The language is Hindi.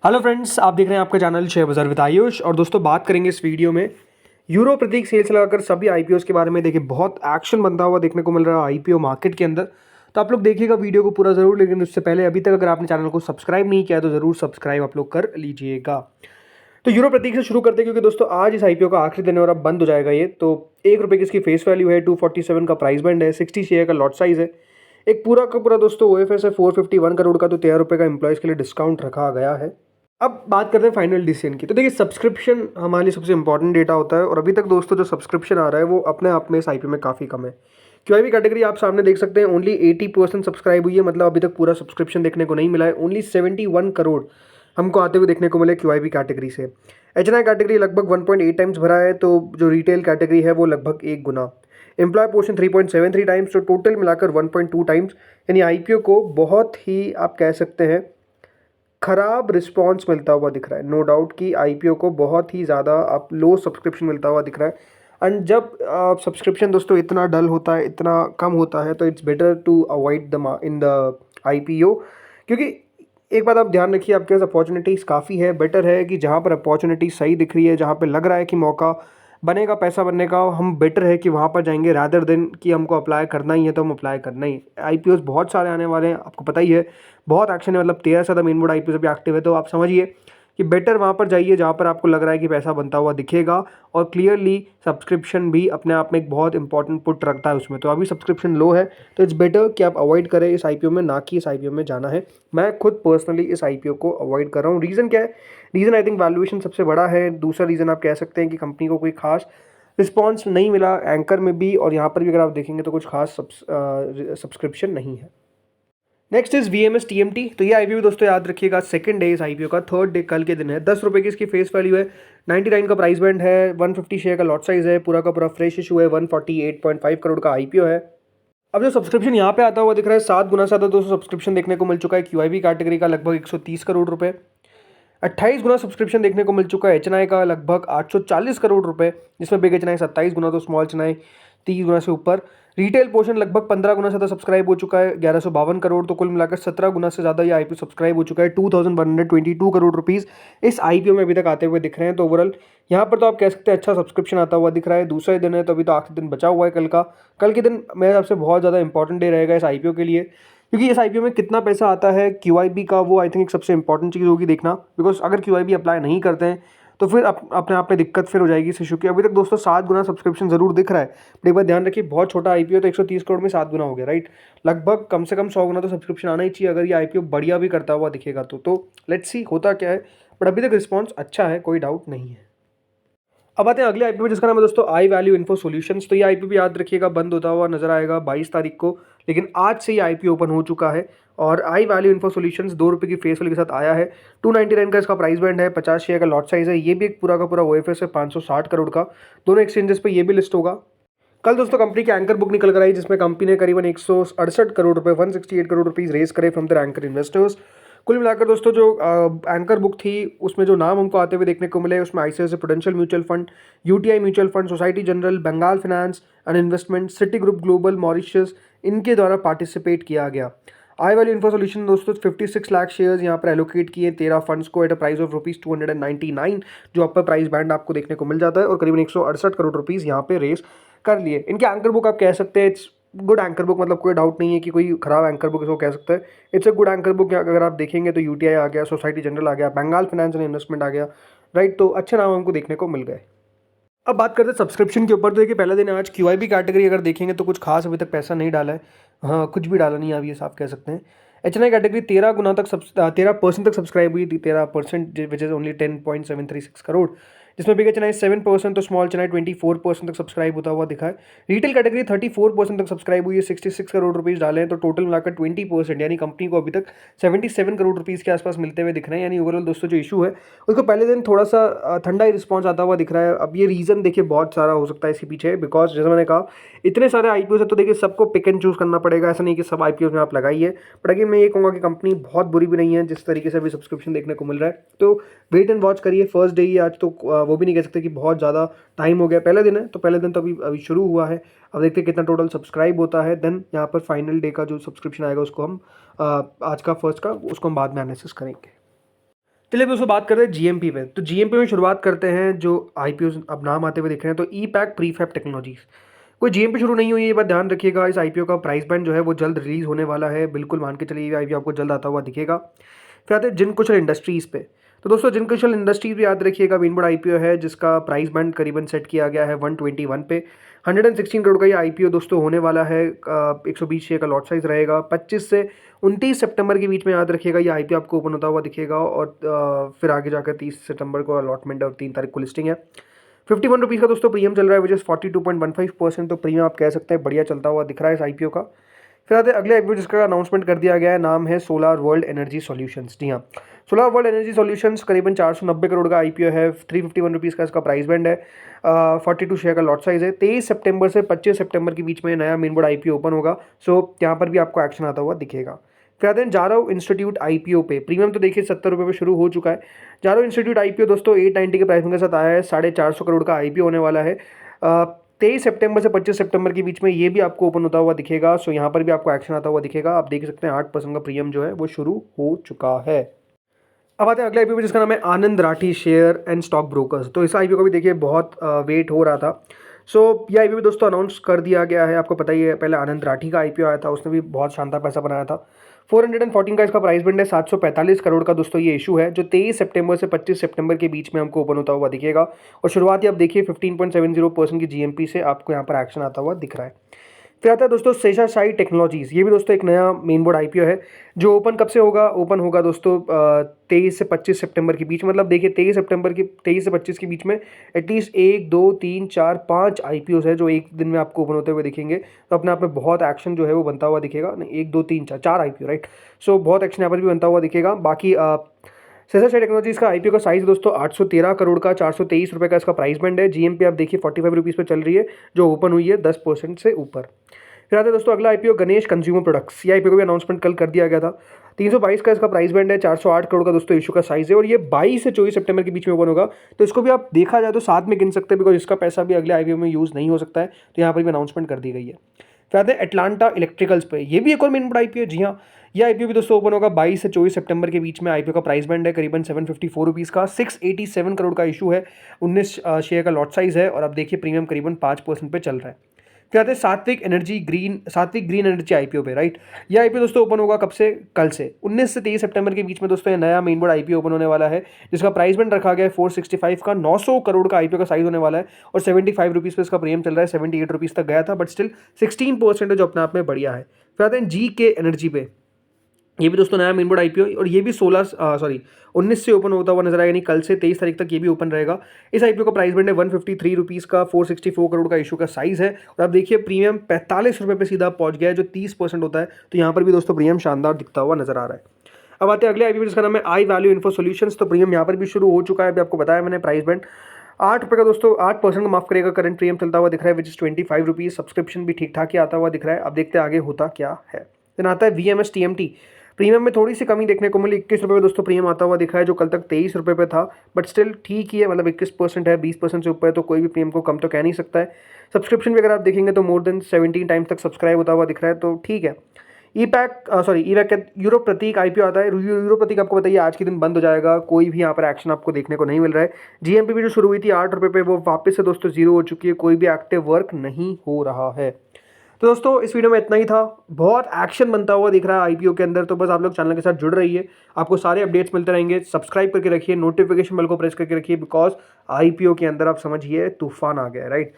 हेलो फ्रेंड्स, आप देख रहे हैं आपका चैनल शेयर बाजार विद आयुष। और दोस्तों बात करेंगे इस वीडियो में यूरो प्रतीक सेल्स लगाकर सभी आईपीओस के बारे में। देखिए बहुत एक्शन बनता हुआ देखने को मिल रहा है आईपीओ मार्केट के अंदर, तो आप लोग देखिएगा वीडियो को पूरा जरूर। लेकिन उससे पहले अभी तक अगर आपने चैनल को सब्सक्राइब नहीं किया तो जरूर सब्सक्राइब आप लोग कर लीजिएगा। तो यूरो प्रतीक से शुरू करते हैं क्योंकि दोस्तों आज इस आईपीओ का आखिरी दिन है और अब बंद हो जाएगा ये। तो ₹1 की इसकी फेस वैल्यू है, 247 का प्राइस बैंड है, 60 शेयर का लॉट साइज है। एक पूरा का पूरा दोस्तों ओएफएस है 451 करोड़ का, तो ₹13 का एम्प्लॉयज़ के लिए डिस्काउंट रखा गया है। अब बात करते हैं फाइनल डिसीजन की। तो देखिए सब्सक्रिप्शन हमारे लिए सबसे इंपॉर्टेंट डेटा होता है और अभी तक दोस्तों जो सब्सक्रिप्शन आ रहा है वो अपने आप में इस आईपीओ में काफ़ी कम है। क्यूआईबी कैटेगरी आप सामने देख सकते हैं ओनली 80% सब्सक्राइब हुई है, मतलब अभी तक पूरा सब्सक्रिप्शन देखने को नहीं मिला है। ओनली 71 करोड़ हमको आते हुए देखने को मिले क्यूआईबी कैटेगरी से। एचएनआई कैटेगरी लगभग 1.8 टाइम्स भरा है, तो जो रिटेल कैटेगरी है वो लगभग 1 गुना। एम्प्लॉय पोर्शन 3.73 टाइम्स, तो टोटल मिलाकर 1.2 टाइम्स। यानी आईपीओ को बहुत ही आप कह सकते हैं खराब रिस्पांस मिलता हुआ दिख रहा है। नो डाउट कि आईपीओ को बहुत ही ज़्यादा आप लो सब्सक्रिप्शन मिलता हुआ दिख रहा है। एंड जब सब्सक्रिप्शन दोस्तों इतना डल होता है, इतना कम होता है, तो it's better to avoid the in the IPO. क्योंकि एक बात आप ध्यान रखिए, आपके पास अपॉर्चुनिटीज़ काफ़ी है। बेटर है कि जहाँ पर अपॉर्चुनिटी सही दिख रही है, जहाँ पर लग रहा है कि मौका बनेगा पैसा बनने का, हम बेटर है कि वहाँ पर जाएंगे रादर देन कि हमको अप्लाई करना ही है तो हम अप्लाई करना ही। आईपीओस बहुत सारे आने वाले हैं, आपको पता ही है, बहुत एक्शन है। मतलब 13 से ज़्यादा मेन बोर्ड आईपीओ भी एक्टिव है, तो आप समझिए कि बेटर वहाँ पर जाइए जहाँ पर आपको लग रहा है कि पैसा बनता हुआ दिखेगा। और क्लियरली सब्सक्रिप्शन भी अपने आप में एक बहुत इंपॉर्टेंट पुट रखता है उसमें। तो अभी सब्सक्रिप्शन लो है तो इट्स बेटर कि आप अवॉइड करें इस आईपीओ में, ना कि इस आईपीओ में जाना है। मैं खुद पर्सनली इस आईपीओ को अवॉइड कर रहा हूँ। रीज़न क्या है? रीज़न आई थिंक वैल्यूएशन सबसे बड़ा है। दूसरा रीज़न आप कह सकते हैं कि कंपनी को कोई खास रिस्पॉन्स नहीं मिला एंकर में भी, और यहाँ पर भी अगर आप देखेंगे तो कुछ खास सब्सक्रिप्शन नहीं है। Next is VMS TMT. तो ये आईपीओ दोस्तों याद रखिएगा सेकंड डे इस आईपीओ का, थर्ड डे कल के दिन है। ₹10 की इसकी फेस वैल्यू है, 99 का प्राइस बैंड है, 150 शेयर का लॉट साइज है, पूरा का पूरा फ्रेश इशू है, 148.5 करोड़ का आईपीओ है। अब जो सब्सक्रिप्शन यहाँ पे आता हुआ दिख रहा है 7 गुना से ज़्यादा दोस्तों सब्सक्रिप्शन देखने को मिल चुका है क्यूआईबी कैटेगरी का, लगभग 130 करोड़ रुपए। 28 गुना सब्सक्रिप्शन देखने को मिल चुका है एचएनआई का, लगभग 840 करोड़ रुपए, जिसमें बिग एचएनआई 27 गुना, तो स्मॉल एचएनआई 30 गुना से ऊपर। रिटेल पोर्शन लगभग 15 गुना से ज़्यादा सब्सक्राइब हो चुका है, 1152 करोड़, तो कुल मिलाकर 17 गुना से ज़्यादा ये आईपीओ सब्सक्राइब हो चुका है। 2122 करोड़ रुपीज़ इस आईपीओ में अभी तक आते हुए दिख रहे हैं। तो ओवरऑल यहाँ पर तो आप कह सकते हैं अच्छा सब्सक्रिप्शन आता हुआ दिख रहा है। दूसरा ही दिन है तो अभी तो आखिरी दिन बचा हुआ है कल का। कल के दिन मेरे हिसाब से बहुत ज़्यादा इंपॉर्टेंट डे रहेगा इस आईपीओ के लिए, क्योंकि इस आईपीओ में कितना पैसा आता है क्यूआईबी का, वो आई थिंक एक सबसे इंपॉर्टेंट चीज़ होगी देखना। बिकॉज अगर क्यूआईबी अप्लाई नहीं करते हैं तो फिर अपने आप में दिक्कत फिर हो जाएगी इस इशू की। अभी तक दोस्तों 7 गुना सब्सक्रिप्शन जरूर दिख रहा है, बट एक बार ध्यान रखिए बहुत छोटा आईपीओ, तो 130 करोड़ में 7 गुना हो गया, राइट। लगभग कम से कम 100 गुना तो सब्सक्रिप्शन आना ही चाहिए अगर ये आईपीओ बढ़िया भी करता हुआ दिखेगा तो लेट्स सी होता क्या है। बट अभी तक रिस्पॉन्स अच्छा है, कोई डाउट नहीं है। अब आते हैं अगले आईपीओ जिसका नाम है दोस्तों आई वैल्यू इन्फो सॉल्यूशंस। तो ये आईपीओ भी याद रखिएगा बंद होता हुआ नजर आएगा 22 तारीख को, लेकिन आज से ये आईपीओ ओपन हो चुका है। और आई वैल्यू इन्फो सॉल्यूशंस ₹2 की फेस वैल्यू के साथ आया है। 299 का इसका प्राइस बैंड है, 50 शेयर का लॉट साइज है। ये भी एक पूरा का पूरा ओएफएस है 560 करोड़ का। दोनों एक्सचेंजेस पे ये भी लिस्ट होगा। कल दोस्तों कंपनी की एंकर बुक निकल कर आई, जिसमें कंपनी ने करीबन 168 करोड़ रुपए, 168 करोड़ रुपीज रेज करे फ्रॉम द एंकर इन्वेस्टर्स। कुल मिलाकर दोस्तों जो एंकर बुक थी उसमें जो नाम हमको आते हुए देखने को मिले, उसमें ICICI Prudential mutual fund, UTI mutual fund, Societe Generale, Bengal finance and investment, Citigroup global, Mauritius, इनके द्वारा पार्टिसिपेट किया गया। आई वैल्यू इन्फो सोल्यूशन दोस्तों 56 लाख शेयर्स यहाँ पर एलोकेट किए 13 फंड्स को एट अ प्राइस ऑफ ₹299, जो अपर प्राइस बैंड आपको देखने को मिल जाता है, और करीबन 168 करोड़ रुपीज़ यहाँ पे रेस कर लिए। इनके एंकर बुक आप कह सकते हैं इट्स गुड एंकर बुक, मतलब कोई डाउट नहीं है कि कोई खराब एंकर बुक इसको कह सकते हैं। It's a good anchor book. अगर आप देखेंगे तो यूटीआई आ गया, सोसाइटी जनरल आ गया, बंगाल फाइनेंस एंड इन्वेस्टमेंट आ गया, राइट। तो अच्छे नाम हमको देखने को मिल गए। अब बात करते हैं सब्सक्रिप्शन के ऊपर। तो देखिए पहला दिन है आज। क्यूआईबी कैटेगरी अगर देखेंगे तो कुछ खास अभी तक पैसा नहीं डाला है, हाँ कुछ भी डाला नहीं है, आप ये साफ कह सकते हैं। एचएनआई कैटेगरी 13% तक सब्सक्राइब हुई थी, 13%, विच इज ओनली 10.736 करोड़, जिसमें बिग एचएनआई 7%, तो स्मॉल एचएनआई 24% तक सब्सक्राइब होता हुआ दिखा है। रिटेल कैटेगरी 34% तक सब्सक्राइब हुई है, 66 करोड़ रुपीज़ डाले हैं, तो टोटल मिलाकर 20%, यानी कंपनी को अभी तक 77 करोड़ रुपीज़ के आसपास मिलते हुए दिख रहे हैं। यानी ओवरऑल दोस्तों जो इशू है उसको पहले दिन थोड़ा सा ठंडा ही रिस्पॉन्स आता हुआ दिख रहा है। अब ये रीज़न देखिए बहुत सारा हो सकता है इसके पीछे, बिकॉज जैसे मैंने कहा इतने सारे आईपीओ है, तो देखिए सबको पिक एंड चूज करना पड़ेगा। ऐसा नहीं कि सब आईपीओ में आप लगाइए, बट अगेन मैं ये कहूँगा कि कंपनी बहुत बुरी भी नहीं है जिस तरीके से अभी सब्सक्रिप्शन देखने को मिल रहा है। तो वेट एंड वॉच करिए। फर्स्ट डे ही आज, तो वो भी नहीं कह सकते कि बहुत ज़्यादा टाइम हो गया। पहला दिन है तो पहले दिन तो अभी शुरू हुआ है। अब देखते हैं कितना टोटल सब्सक्राइब होता है, देन यहाँ पर फाइनल डे का जो सब्सक्रिप्शन आएगा उसको हम आज का फर्स्ट का उसको हम बाद में एनालिसिस करेंगे। चलिए दोस्तों बात करते हैं जीएमपी पे। तो जीएमपी में शुरुआत करते हैं, जो आईपीओ अब नाम आते हुए दिख रहे हैं, तो ई पैक प्रीफैब टेक्नोलॉजीज। कोई जीएमपी शुरू नहीं हुई है, ये बात ध्यान रखिएगा। इस आईपीओ का प्राइस बैंड जो है वो जल्द रिलीज होने वाला है, बिल्कुल मान के चलिए ये आईपीओ आपको जल्द आता हुआ दिखेगा। फिर आते हैं जिनकुशल इंडस्ट्रीज़ पे। तो दोस्तों जिनकुशल इंडस्ट्रीज भी याद रखिएगा, मेन आईपीओ है जिसका प्राइस बैंड करीबन सेट किया गया है 121 पे। 116 करोड़ का ये आईपीओ दोस्तों होने वाला है। 120 शेयर का लॉट साइज रहेगा। 25 से 29 सितंबर के बीच में याद रखिएगा ये आईपीओ आपको ओपन होता हुआ दिखेगा, और फिर आगे जाकर 30 सितंबर को अलॉटमेंट और 3 तारीख को लिस्टिंग है। 51 रुपीज़ का दोस्तों प्रीमियम चल रहा है, विच इज़ 42.15%। तो प्रीमियम आप कह सकते हैं बढ़िया चलता हुआ दिख रहा है इस आईपीओ का। फिर आते हैं अगले आईपीओ जिसका अनाउंसमेंट कर दिया गया है, नाम है सोलार वर्ल्ड एनर्जी सॉल्यूशंस। जी हाँ, सोलार वर्ल्ड एनर्जी सॉल्यूशंस करीबन 490 करोड़ का आईपीओ है। 351 रुपीज़ का इसका प्राइस बैंड है। 42 शेयर का लॉट साइज है। 23 सितंबर से 25 सितंबर के बीच में नया मेन बोर्ड आईपीओ ओपन होगा, सो यहाँ पर भी आपको एक्शन आता हुआ दिखेगा। फिर आते हैं जारव इंस्टीट्यूट आईपीओ पे। प्रीमियम तो देखिए 70 रुपये पे शुरू हो चुका है। जारव इंस्टीट्यूट आईपीओ दोस्तों 890 के प्राइसिंग के साथ आया है। 450 करोड़ का आईपीओ होने वाला है। 23 सितंबर से 25 सितंबर के बीच में ये भी आपको ओपन होता हुआ दिखेगा, सो यहाँ पर भी आपको एक्शन आता हुआ दिखेगा। आप देख सकते हैं 8% का प्रीमियम जो है वो शुरू हो चुका है। अब आते हैं अगले आईपीओ जिसका नाम है Anand Rathi share and stock brokers. तो इस आईपीओ का भी देखिए बहुत वेट हो रहा था। सो ये आईपीओ भी दोस्तों अनाउंस कर दिया गया है। आपको पता ही है, पहले आनंद राठी का आईपीओ आया था, उसने भी बहुत शानदार पैसा बनाया था। 414 का इसका प्राइस बैंड है। 745 करोड़ का दोस्तों ये इशू है, जो 23 सितंबर से 25 सितंबर के बीच में हमको ओपन होता हुआ दिखेगा। और शुरुआती आप देखिए 15.70% की जीएमपी से आपको यहाँ पर एक्शन आता हुआ दिख रहा है। फिर आता है दोस्तों शेषाशायी टेक्नोलॉजीज। ये भी दोस्तों एक नया मेन बोर्ड आईपीओ है, जो ओपन कब से होगा? ओपन होगा दोस्तों 23 से 25 सितंबर के बीच। मतलब देखिए 23 से 25 के बीच में एटलीस्ट 1 2 3 4 5 आईपीओ है जो एक दिन में आपको ओपन होते हुए दिखेंगे। तो अपने आप में बहुत एक्शन जो है वो बनता हुआ दिखेगा। नहीं, 1 2 3 4 आईपीओ, राइट। सो बहुत एक्शन यहाँ पर भी बनता हुआ दिखेगा। बाकी शेषाशायी टेक्नोलॉजीज का आईपीओ का साइज दोस्तों 813 करोड़ का, 423 रुपये का इसका प्राइस बैंड है। जीएमपी आप देखिए 45 रुपीज़ पर चल रही है, जो ओपन हुई है 10% से ऊपर। फिर आते हैं दोस्तों अगला आईपीओ गणेश कंज्यूमर प्रोडक्ट्स। ये आईपीओ को भी अनाउंसमेंट कल कर दिया गया था। 322 का इसका प्राइस बैंड है। 408 करोड़ का दोस्तों इशू का साइज है, और ये 22 से 24 सितंबर के बीच में ओपन होगा। तो इसको भी आप देखा जाए तो साथ में गिन सकते हैं, बिकॉज इसका पैसा भी अगले आईपीओ में यूज़ नहीं हो सकता है। तो यहाँ पर भी अनाउंसमेंट कर दी गई है। फिर आते हैं एटलांटा इलेक्ट्रिकल्स पे। ये भी एक और मेन बोर्ड आईपीओ है। जी हाँ, यह आईपीओ भी दोस्तों ओपन होगा 22 से 24 सितंबर के बीच में। आईपीओ का प्राइस बैंड है करीबन 754 रुपीज़ का। 687 करोड़ का इशू है। 19 शेयर का लॉट साइज है, और आप देखिए प्रीमियम करीबन 5% पे चल रहा है। फिर आते हैं सात्विक ग्रीन एनर्जी आईपीओ पे, राइट। यह आईपीओ दोस्तों ओपन होगा कब से? कल से 19 से 23 सितंबर के बीच में दोस्तों ये नया मेन बोर्ड आईपीओ ओपन होने वाला है, जिसका प्राइस बैंड रखा गया है 465 का। 900 करोड़ का आईपीओ का साइज होने वाला है, और 75 रुपीज़ पे इसका प्रीमियम चल रहा है। 78 रुपीज़ तक गया था, बट स्टिल 16% है, जो अपने आप में बढ़िया है। फिर आते हैं जी के एनर्जी पे। ये भी दोस्तों नया मेन बोर्ड आईपीओ, और ये भी 19 से ओपन होता हुआ नजर आएगा, यानी कल से 23 तारीख तक ये भी ओपन रहेगा। इस आईपीओ का प्राइस बैंड है 153 रुपीज़ का। 464 करोड़ का इशू का साइज है, और आप देखिए प्रीमियम 45 रुपये पे सीधा पहुंच गया है, जो 30% होता है। तो यहाँ पर भी दोस्तों प्रीमियम शानदार दिखता हुआ नजर आ रहा है। अब आते हैं अगले आईपीओ जिसका नाम है आई वैल्यू इन्फो सॉल्यूशंस। तो प्रीमियम यहाँ पर भी शुरू हो चुका है। अभी आपको बताया मैंने प्राइस बैंड 8 रुपये का दोस्तों, 8% का माफ करेगा। करंट प्रीमियम चलता हुआ दिख रहा है, विच इज 25 रुपीज़। सब्सक्रिप्शन भी ठीक ठाक ही आता हुआ दिख रहा है। अब देखते हैं आगे होता क्या है। देन आता है वीएमएस टीएमटी। प्रीमियम में थोड़ी सी कमी देखने को मिली। 21 रुपये दोस्तों प्रीमियम आता हुआ दिखा है, जो कल तक 23 रुपये पे था, बट स्टिल ठीक ही है। मतलब 21% है, 20% से ऊपर है, तो कोई भी प्रीमियम को कम तो कह नहीं सकता है। सब्सक्रिप्शन भी अगर आप देखेंगे तो मोर देन 17 टाइम्स तक सब्सक्राइब होता हुआ दिख रहा है, तो ठीक है। ई पैक यूरोप प्रतीक आईपीओ आता है। यूरोप प्रतीक आपको बताइए आज के दिन बंद हो जाएगा। कोई भी यहाँ पर एक्शन आपको देखने को नहीं मिल रहा है। जीएमपी भी जो शुरू हुई थी 8 रुपये पे, वो वापस से दोस्तों जीरो हो चुकी है। कोई भी एक्टिव वर्क नहीं हो रहा है। तो दोस्तों इस वीडियो में इतना ही था। बहुत एक्शन बनता हुआ दिख रहा है आईपीओ के अंदर, तो बस आप लोग चैनल के साथ जुड़ रहिए, आपको सारे अपडेट्स मिलते रहेंगे। सब्सक्राइब करके रखिए, नोटिफिकेशन बेल को प्रेस करके रखिए, बिकॉज आईपीओ के अंदर आप समझिए तूफान आ गया है, राइट।